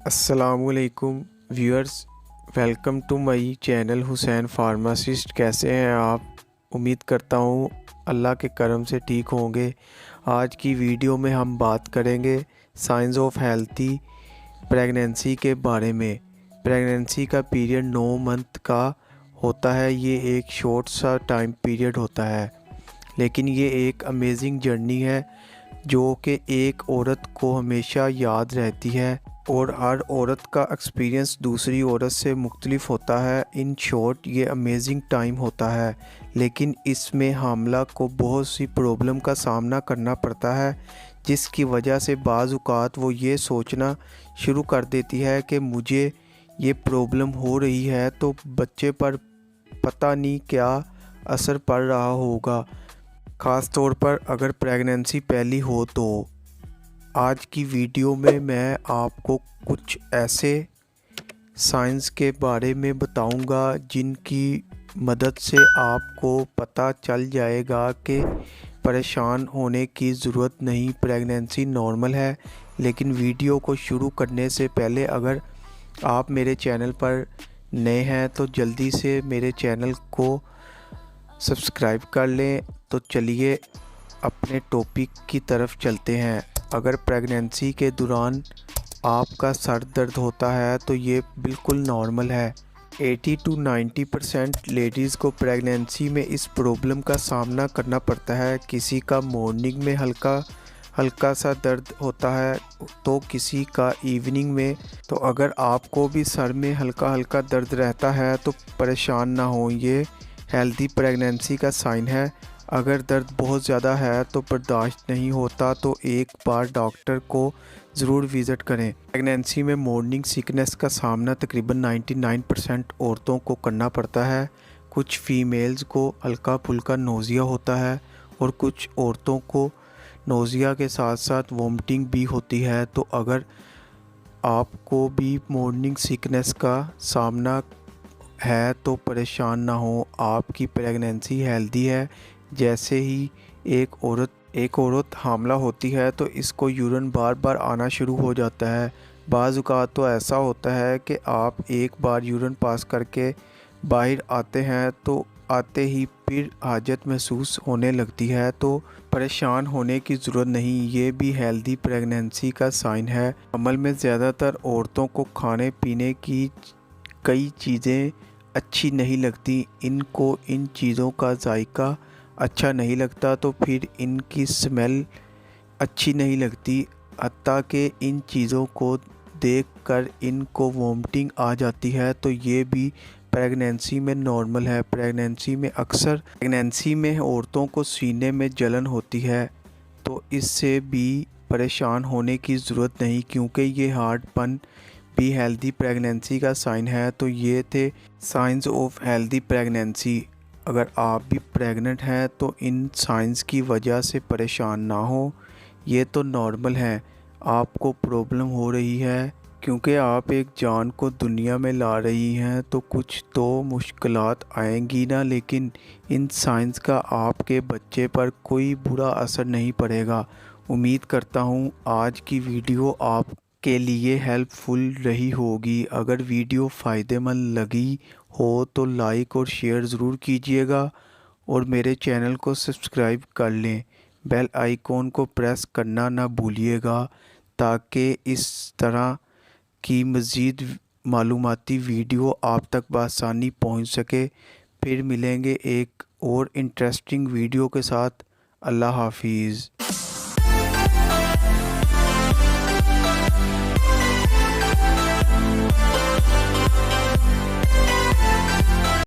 السلام علیکم viewers, welcome to my channel Hussain pharmacist. کیسے ہیں آپ؟ امید کرتا ہوں اللہ کے کرم سے ٹھیک ہوں گے۔ آج کی ویڈیو میں ہم بات کریں گے سائنس آف ہیلتھی پریگنینسی کے بارے میں۔ پریگنینسی کا پیریڈ 9 منتھ کا ہوتا ہے۔ یہ ایک شارٹ سا ٹائم پیریڈ ہوتا ہے، لیکن یہ ایک امیزنگ جرنی ہے جو کہ ایک عورت کو ہمیشہ یاد رہتی ہے، اور ہر عورت کا ایکسپیرینس دوسری عورت سے مختلف ہوتا ہے۔ ان شارٹ یہ امیزنگ ٹائم ہوتا ہے، لیکن اس میں حاملہ کو بہت سی پرابلم کا سامنا کرنا پڑتا ہے، جس کی وجہ سے بعض اوقات وہ یہ سوچنا شروع کر دیتی ہے کہ مجھے یہ پرابلم ہو رہی ہے تو بچے پر پتہ نہیں کیا اثر پڑ رہا ہوگا، خاص طور پر اگر پریگنینسی پہلی ہو تو۔ آج کی ویڈیو میں آپ کو کچھ ایسے سائنس کے بارے میں بتاؤں گا جن کی مدد سے آپ کو پتہ چل جائے گا کہ پریشان ہونے کی ضرورت نہیں، پریگنینسی نارمل ہے۔ لیکن ویڈیو کو شروع کرنے سے پہلے اگر آپ میرے چینل پر نئے ہیں تو جلدی سے میرے چینل کو سبسکرائب کر لیں۔ تو چلیے اپنے ٹاپک کی طرف چلتے ہیں۔ اگر پریگنینسی کے دوران آپ کا سر درد ہوتا ہے تو یہ بالکل نارمل ہے۔ 80 to 90% لیڈیز کو پریگنینسی میں اس پرابلم کا سامنا کرنا پڑتا ہے۔ کسی کا مارننگ میں ہلکا سا درد ہوتا ہے تو کسی کا ایوننگ میں۔ تو اگر آپ کو بھی سر میں ہلکا درد رہتا ہے تو پریشان نہ ہوں، یہ ہیلتھی پریگنینسی کا سائن ہے۔ اگر درد بہت زیادہ ہے تو برداشت نہیں ہوتا تو ایک بار ڈاکٹر کو ضرور وزٹ کریں۔ پریگنینسی میں مارننگ سکنس کا سامنا تقریباً 99% عورتوں کو کرنا پڑتا ہے۔ کچھ فیمیلز کو ہلکا پھلکا نوزیا ہوتا ہے اور کچھ عورتوں کو نوزیا کے ساتھ ساتھ وومٹنگ بھی ہوتی ہے۔ تو اگر آپ کو بھی مارننگ سکنس کا سامنا ہے تو پریشان نہ ہوں، آپ کی پریگنینسی ہیلدی ہے۔ جیسے ہی ایک عورت حاملہ ہوتی ہے تو اس کو یورین بار بار آنا شروع ہو جاتا ہے۔ بعض اوقات تو ایسا ہوتا ہے کہ آپ ایک بار یورین پاس کر کے باہر آتے ہیں تو آتے ہی پھر حاجت محسوس ہونے لگتی ہے۔ تو پریشان ہونے کی ضرورت نہیں، یہ بھی ہیلدی پریگنینسی کا سائن ہے۔ عمل میں زیادہ تر عورتوں کو کھانے پینے کی کئی چیزیں اچھی نہیں لگتی۔ ان کو ان چیزوں کا ذائقہ اچھا نہیں لگتا تو پھر ان کی سمیل اچھی نہیں لگتی، حتیٰ کہ ان چیزوں کو دیکھ کر ان کو وومٹنگ آ جاتی ہے۔ تو یہ بھی پریگنینسی میں نارمل ہے۔ پریگنینسی میں عورتوں کو سینے میں جلن ہوتی ہے، تو اس سے بھی پریشان ہونے کی ضرورت نہیں، کیونکہ یہ ہارڈ پن بھی ہیلدی پریگنینسی کا سائن ہے۔ تو یہ تھے سائنس آف ہیلدی پریگنینسی۔ اگر آپ بھی پریگننٹ ہیں تو ان سائنس کی وجہ سے پریشان نہ ہوں، یہ تو نارمل ہے۔ آپ کو پرابلم ہو رہی ہے کیونکہ آپ ایک جان کو دنیا میں لا رہی ہیں، تو کچھ تو مشکلات آئیں گی نا، لیکن ان سائنس کا آپ کے بچے پر کوئی برا اثر نہیں پڑے گا۔ امید کرتا ہوں آج کی ویڈیو آپ کے لیے ہیلپ فل رہی ہوگی۔ اگر ویڈیو فائدہ مند لگی ہو تو لائک اور شیئر ضرور کیجیے گا، اور میرے چینل کو سبسکرائب کر لیں۔ بیل آئیکن کو پریس کرنا نہ بھولیے گا تاکہ اس طرح کی مزید معلوماتی ویڈیو آپ تک بآسانی پہنچ سکے۔ پھر ملیں گے ایک اور انٹرسٹنگ ویڈیو کے ساتھ۔ اللہ حافظ۔